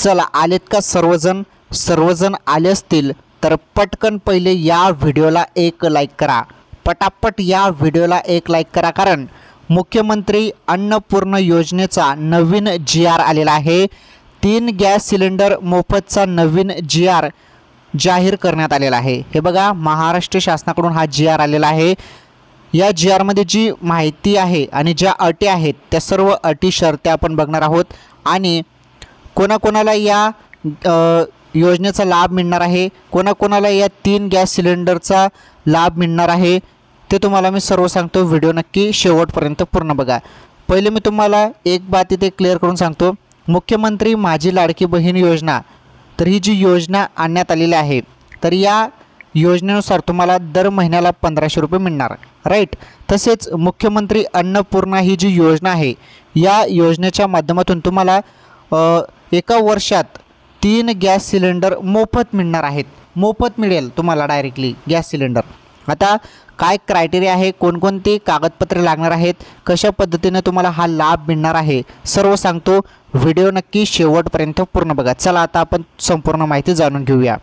चला आलेत का सर्वजण आले असतील तर पटकन पहिले या व्हिडिओला एक लाईक करा। पटापट या व्हिडिओला एक लाईक करा, कारण मुख्यमंत्री अन्नपूर्ण योजनेचा नवीन GR आलेला आहे। 3 गॅस सिलेंडर मोफतचा नवीन GR जाहीर करण्यात आलेला आहे। हे बघा, महाराष्ट्र शासनाकडून हा GR आलेला आहे। या GR मध्ये जी माहिती आहे आणि ज्या अटी आहेत त्या सर्व अटी शर्ती आपण बघणार आहोत आणि कोणाकोणाला या योजनेचा लाभ मिळणार आहे, कोणाकोणाला या 3 गॅस सिलेंडरचा लाभ मिळणार आहे ते तुम्हाला मी सर्व सांगतो। व्हिडिओ नक्की शेवटपर्यंत पूर्ण बघा। पहिले मी तुम्हाला एक बात इथे क्लिअर करून सांगतो, मुख्यमंत्री माझी लाडकी बहीण योजना, तर ही जी योजना आणण्यात आलेली आहे तर या योजनेनुसार तुम्हाला दर महिन्याला 1500 रुपये मिळणार, राईट। तसेच मुख्यमंत्री अन्नपूर्णा ही जी योजना आहे या योजनेच्या माध्यमातून तुम्हाला एका वर्षात 3 गॅस सिलेंडर मोफत मिळणार आहेत। मोफत मिळेल तुम्हाला डायरेक्टली गॅस सिलेंडर। आता काय क्रायटेरिया आहे, कोणकोणती कागदपत्रे लागणार आहेत, कशा पद्धतीने तुम्हाला हा लाभ मिळणार आहे सर्व सांगतो। व्हिडिओ नक्की शेवटपर्यंत पूर्ण बघा। चला आता आपण संपूर्ण माहिती जाणून घेऊया।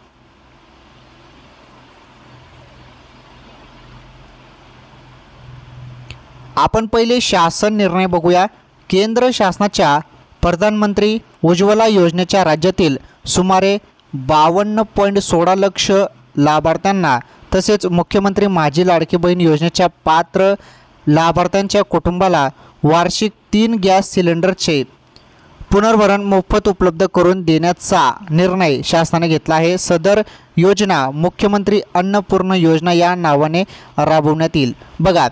आपण पहिले शासन निर्णय बघूया। केंद्र शासनाच्या प्रधानमंत्री उज्ज्वला योजनेच्या राज्यातील सुमारे 52.16 लक्ष लाभार्थ्यांना तसेच मुख्यमंत्री माझी लाडकी बहीण योजनेच्या पात्र लाभार्थ्यांच्या कुटुंबाला वार्षिक 3 गॅस सिलेंडरचे पुनर्भरण मोफत उपलब्ध करून देण्याचा निर्णय शासनाने घेतला आहे। सदर योजना मुख्यमंत्री अन्नपूर्ण योजना या नावाने राबवण्यात येईल। बघा,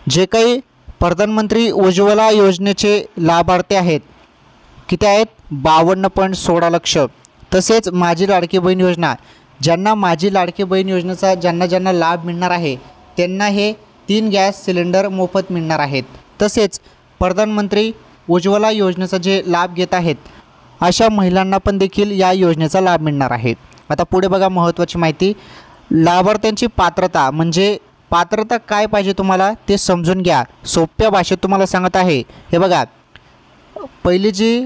जे काही प्रधानमंत्री उज्ज्वला योजनेचे लाभार्थी आहेत किती आहेत, 52.16 लक्ष। तसेच माझी लाडकी बहीण योजना, ज्यांना माझी लाडकी बहीण योजनेचा ज्यांना लाभ मिळणार आहे त्यांना हे 3 गॅस सिलेंडर मोफत मिळणार आहेत। तसेच प्रधानमंत्री उज्ज्वला योजनेचा जे लाभ घेत आहेत अशा महिलांना पण देखील या योजनेचा लाभ मिळणार आहे। आता पुढे बघा महत्त्वाची माहिती, लाभार्थ्यांची पात्रता म्हणजे पात्रता काय पाहिजे तुम्हाला ते समजून घ्या। सोप्या भाषेत तुम्हाला सांगत आहे। हे बघा, पहिली जी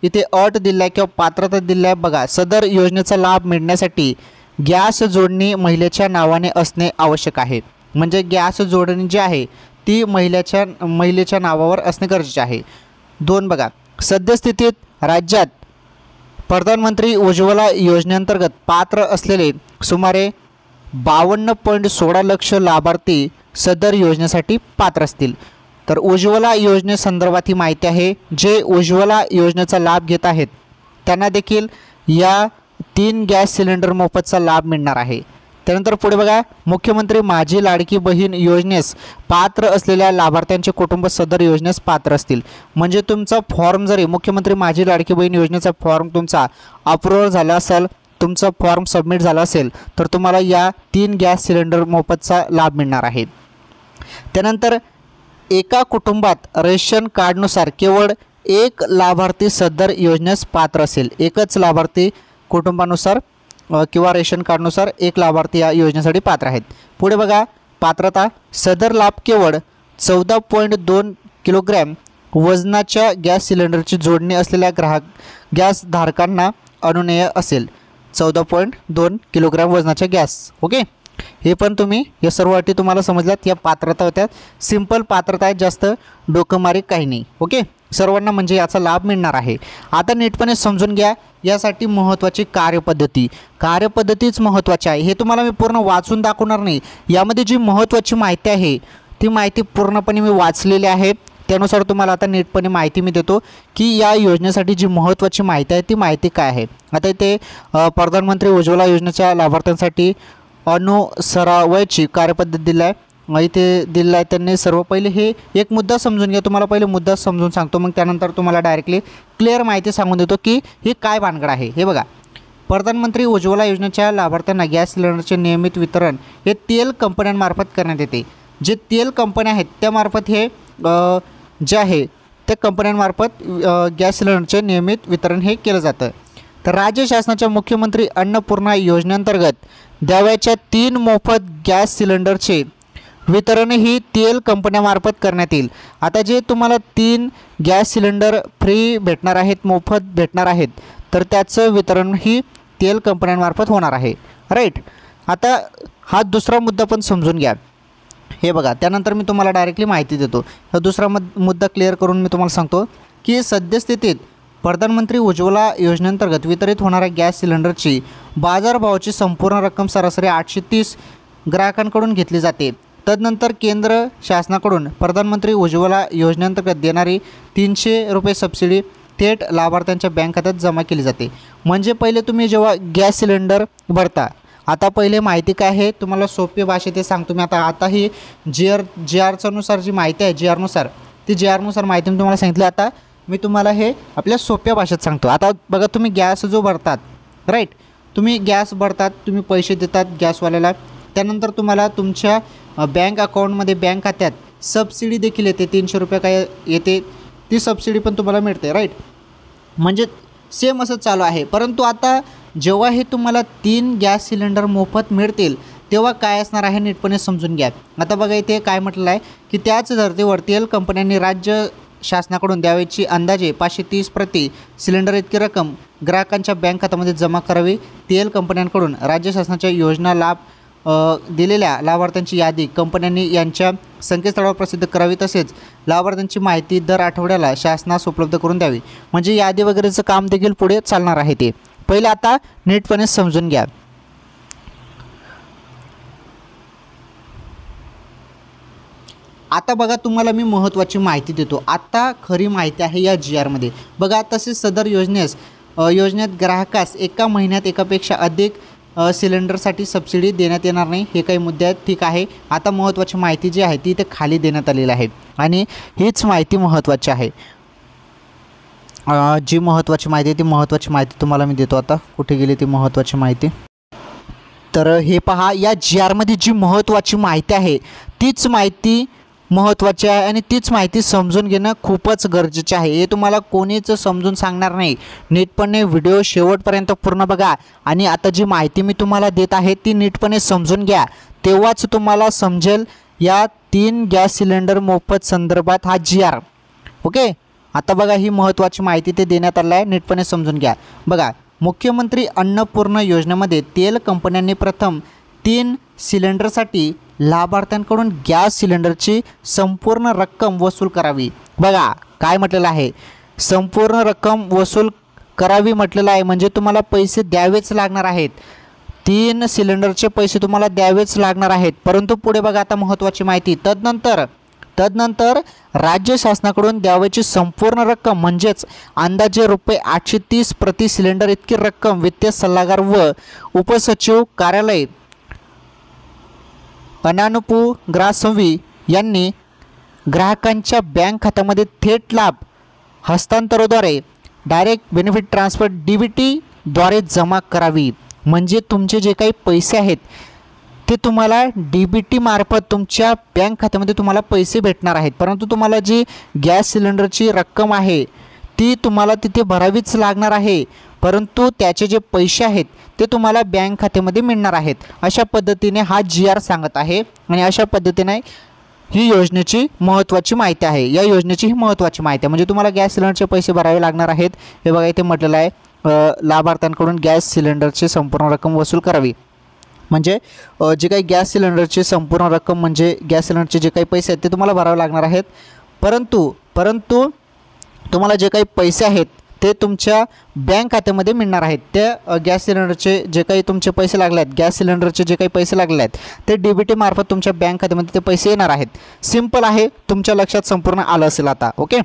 इथे अट दिली आहे किंवा पात्रता दिली आहे बघा, सदर योजनेचा लाभ मिळण्यासाठी गॅस जोडणी महिलेच्या नावाने असणे आवश्यक आहे। म्हणजे गॅस जोडणी जी आहे ती महिलेच्या नावावर असणे गरजेचे आहे। 2 बघा, सद्यस्थितीत राज्यात प्रधानमंत्री उज्ज्वला योजनेअंतर्गत पात्र असलेले सुमारे 52.16 लक्ष लाभार्थी सदर योजनेसाठी पात्र असतील। तर उज्ज्वला योजनेसंदर्भात ही माहिती आहे। जे उज्ज्वला योजनेचा लाभ घेत आहेत त्यांना देखील या 3 गॅस सिलेंडर मोफतचा लाभ मिळणार आहे। त्यानंतर पुढे बघा, मुख्यमंत्री माझी लाडकी बहीण योजनेस पात्र असलेल्या लाभार्थ्यांचे कुटुंब सदर योजनेस पात्र असतील। म्हणजे तुमचा फॉर्म जरी मुख्यमंत्री माझी लाडकी बहीण योजनेचा फॉर्म तुमचा अप्रूव्ह झाला असेल, तुमचा फॉर्म सबमिट झाला असेल तर तुम्हाला या 3 गॅस सिलेंडर मोफतचा लाभ मिळणार आहे। त्यानंतर एका कुटुंबात रेशन कार्डनुसार केवळ एक लाभार्थी सदर योजनेस पात्र असेल। एकच लाभार्थी कुटुंबानुसार किंवा रेशन कार्डनुसार एक लाभार्थी या योजनेसाठी पात्र आहेत। पुढे बघा, पात्रता, सदर लाभ केवळ 14.2 किलोग्रॅम वजनाच्या गॅस सिलेंडरची जोडणी असलेल्या गॅस धारकांना अनुमेय असेल। 14.2 किलोग्रॅम वजनाच्या गॅस, ओके। हे पण तुम्ही या सर्व अटी तुम्हाला समजल्यात, या पात्रता होत्या। सिंपल पात्रता आहे, जास्त डोकंमारी काही नाही, ओके। सर्वांना म्हणजे याचा लाभ मिळणार आहे। आता नीटपणे समजून घ्या। यासाठी महत्त्वाची कार्यपद्धतीच महत्त्वाची आहे। हे तुम्हाला मी पूर्ण वाचून दाखवणार नाही। यामध्ये जी महत्त्वाची माहिती आहे ती माहिती पूर्णपणे मी वाचलेली आहे। त्यानुसार तुम्हाला आता नीटपणे माहिती मी देतो की या योजनेसाठी जी महत्त्वाची माहिती आहे ती माहिती काय आहे। आता इथे प्रधानमंत्री उज्ज्वला योजनेच्या लाभार्थ्यांसाठी अनुसरावयाची कार्यपद्धत दिली आहे, इथे दिलं आहे त्यांनी। सर्व पहिले हे एक मुद्दा समजून घ्या। तुम्हाला पहिले मुद्दा समजून सांगतो, मग त्यानंतर तुम्हाला डायरेक्टली क्लिअर माहिती सांगून देतो की हे काय भानगड आहे। हे बघा, प्रधानमंत्री उज्ज्वला योजनेच्या लाभार्थ्यांना गॅस सिलेंडरचे नियमित वितरण हे तेल कंपन्यांमार्फत करण्यात येते। जे तेल कंपन्या आहेत त्यामार्फत हे जे आहे त्या कंपन्यांमार्फत गॅस सिलेंडरचे नियमित वितरण हे केलं जातं। तर राज्य शासनाच्या मुख्यमंत्री अन्नपूर्णा योजनेअंतर्गत द्यावयाच्या 3 मोफत गॅस सिलेंडरचे वितरणही तेल कंपन्यांमार्फत करण्यात येईल। आता जे तुम्हाला 3 गॅस सिलेंडर फ्री भेटणार आहेत, मोफत भेटणार आहेत, तर त्याचं वितरणही तेल कंपन्यांमार्फत होणार आहे, राईट। आता हा दुसरा मुद्दा पण समजून घ्या। हे बघा, त्यानंतर मी तुम्हाला डायरेक्टली माहिती देतो। हा दुसरा मुद्दा क्लिअर करून मी तुम्हाला सांगतो की सद्यस्थितीत प्रधानमंत्री उज्ज्वला योजनेअंतर्गत वितरित होणाऱ्या गॅस सिलेंडरची बाजारभावाची संपूर्ण रक्कम सरासरी 830 ग्राहकांकडून घेतली जाते। तदनंतर केंद्र शासनाकडून प्रधानमंत्री उज्ज्वला योजनेअंतर्गत देणारी 300 रुपये सबसिडी थेट लाभार्थ्यांच्या बँक खात्यात जमा केली जाते। म्हणजे पहिले तुम्ही जेव्हा गॅस सिलेंडर भरता, आता पहिले माहिती काय आहे तुम्हाला सोपी भाषेत सांगतो मी। आता ही जी आरनुसार जी माहिती आहे, जी आरनुसार माहिती मी तुम्हाला सांगितली। आता मी तुम्हाला हे आपल्या सोप्या भाषेत सांगतो। आता बघा, तुम्ही गॅस जो भरतात, राईट, तुम्ही गॅस भरतात, तुम्ही पैसे देतात गॅसवाल्याला, त्यानंतर तुम्हाला तुमच्या बँक अकाउंटमध्ये बँक खात्यात सबसिडी देखील येते, 300 रुपये काय येते, ती सबसिडी पण तुम्हाला मिळते, राईट। म्हणजे सेम असं चालू आहे। परंतु आता जेव्हा हे तुम्हाला 3 गॅस सिलेंडर मोफत मिळतील तेव्हा काय असणार आहे नीटपणे समजून घ्या। आता बघा, इथे काय म्हटलं आहे की त्याच धर्तीवर तेल कंपन्यांनी राज्य शासनाकडून द्यावयाची अंदाजे 530 प्रति सिलेंडर इतकी रक्कम ग्राहकांच्या बँक खात्यामध्ये जमा करावी। तेल कंपन्यांकडून राज्य शासनाच्या योजना लाभ दिलेल्या लाभार्थ्यांची यादी कंपन्यांनी यांच्या संकेतस्थळावर प्रसिद्ध करावी। तसेच लाभार्थ्यांची माहिती दर आठवड्याला शासनास उपलब्ध करून द्यावी। म्हणजे यादी वगैरेचं काम देखील पुढे चालणार आहे। ते पहिले आता नीटपणे समजून घ्या। आता बघा, तुम्हाला मी महत्त्वाची माहिती देतो। आता खरी माहिती आहे या GR मध्ये बघा। तसेच सदर योजनेत ग्राहकास एका महिन्यात एकापेक्षा अधिक सिलेंडरसाठी सबसिडी देण्यात येणार नाही। हे काही मुद्दे आहेत, ठीक आहे। आता महत्त्वाची माहिती जी आहे ती इथे खाली देण्यात आलेली आहे आणि हीच माहिती महत्त्वाची आहे। जी महत्त्वाची माहिती आहे ती महत्त्वाची माहिती तुम्हाला मी देतो। आता कुठे गेली ती महत्त्वाची माहिती? तर हे पहा, या GR मध्ये जी महत्त्वाची माहिती आहे तीच माहिती महत्त्वाची आहे आणि तीच माहिती समजून घेणं खूपच गरजेचे आहे। हे तुम्हाला कोणीच समजून सांगणार नाही। नीटपणे व्हिडिओ शेवटपर्यंत पूर्ण बघा आणि आता जी माहिती मी तुम्हाला देत आहे ती नीटपणे समजून घ्या, तेव्हाच तुम्हाला समजेल या 3 गॅस सिलेंडर मोफत संदर्भात हा GR, ओके। आता बघा, ही महत्त्वाची माहिती ते देण्यात आली आहे, नीटपणे समजून घ्या। बघा, मुख्यमंत्री अन्नपूर्णा योजनेमध्ये तेल कंपन्यांनी प्रथम 3 सिलेंडरसाठी लाभार्थ्यांकडून गॅस सिलेंडरची संपूर्ण रक्कम वसूल करावी। बघा काय म्हटलेलं आहे, संपूर्ण रक्कम वसूल करावी म्हटलेलं आहे, म्हणजे तुम्हाला पैसे द्यावेच लागणार आहेत। 3 सिलेंडरचे पैसे तुम्हाला द्यावेच लागणार आहेत। परंतु पुढे बघा, आता महत्त्वाची माहिती, तदनंतर राज्य शासनाकडून द्यावयाची संपूर्ण रक्कम म्हणजेच अंदाजे रुपये 830 प्रति सिलेंडर इतकी रक्कम वित्तीय सल्लागार व उपसचिव कार्यालय अनानुपुग्रासवी यांनी ग्राहकांच्या बँक खात्यामध्ये थेट लाभ हस्तांतराद्वारे डायरेक्ट बेनिफिट ट्रान्सफर DBT द्वारे जमा करावी। म्हणजे तुमचे जे काही पैसे आहेत ते तुम्हाला DBT मार्फत तुमच्या बँक खात्यामध्ये तुम्हाला पैसे भेटणार आहेत। परंतु तुम्हाला जी गॅस सिलेंडरची रक्कम आहे ती तुम्हाला तिथे भरावीच लागणार आहे, परंतु त्याचे जे पैसे आहेत ते तुम्हाला बँक खात्यामध्ये मिळणार आहेत। अशा पद्धतीने हा GR सांगत आहे आणि अशा पद्धतीने ही योजनेची महत्त्वाची माहिती आहे। या योजनेची ही महत्त्वाची माहिती आहे, म्हणजे तुम्हाला गॅस सिलेंडरचे पैसे भरावे लागणार आहेत। हे बघा, इथे म्हटलेलं आहे लाभार्थ्यांकडून गॅस सिलेंडरची संपूर्ण रक्कम वसूल करावी। म्हणजे जे काही गॅस सिलेंडरची संपूर्ण रक्कम म्हणजे गॅस सिलेंडरचे जे काही पैसे आहेत ते तुम्हाला भरावे लागणार आहेत। परंतु तुम्हाला जे काही पैसे आहेत ते तुमच्या बँक खात्यामध्ये मिळणार आहेत। त्या गॅस सिलेंडरचे जे काही तुमचे पैसे लागले आहेत, गॅस सिलेंडरचे जे काही पैसे लागले आहेत ते DBT मार्फत तुमच्या बँक खात्यामध्ये ते पैसे येणार आहेत। सिंपल आहे, तुमच्या लक्षात संपूर्ण आलं असेल आता, ओके।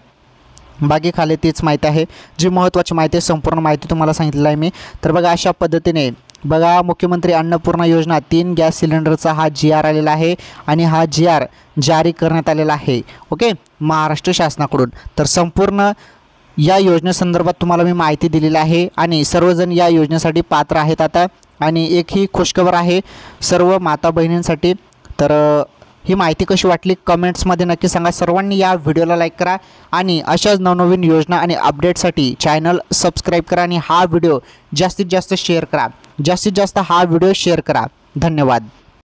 बाकी खाली तीच माहिती आहे, जी महत्त्वाची माहिती आहे, संपूर्ण माहिती तुम्हाला सांगितलेलं आहे मी। तर बघा, अशा पद्धतीने बघा, मुख्यमंत्री अन्नपूर्णा योजना 3 गॅस सिलेंडरचा हा GR आलेला आहे आणि हा GR जारी करण्यात आलेला आहे, ओके, महाराष्ट्र शासनाकडून। तर संपूर्ण या योजनेसंदर्भात तुम्हाला मी माहिती दिलेली आहे आणि सर्वजण या योजनेसाठी पात्र आहेत आता। आणि एक ही खुशखबर आहे सर्व माता बहिणींसाठी। तर ही माहिती कशी वाटली कमेंट्समध्ये नक्की सांगा। सर्वांनी या व्हिडिओला लाईक करा आणि अशाच नवनवीन योजना आणि अपडेटसाठी चॅनल सबस्क्राईब करा आणि हा व्हिडिओ जास्तीत जास्त शेअर करा, जास्तीत जास्त हा व्हिडिओ शेअर करा। धन्यवाद।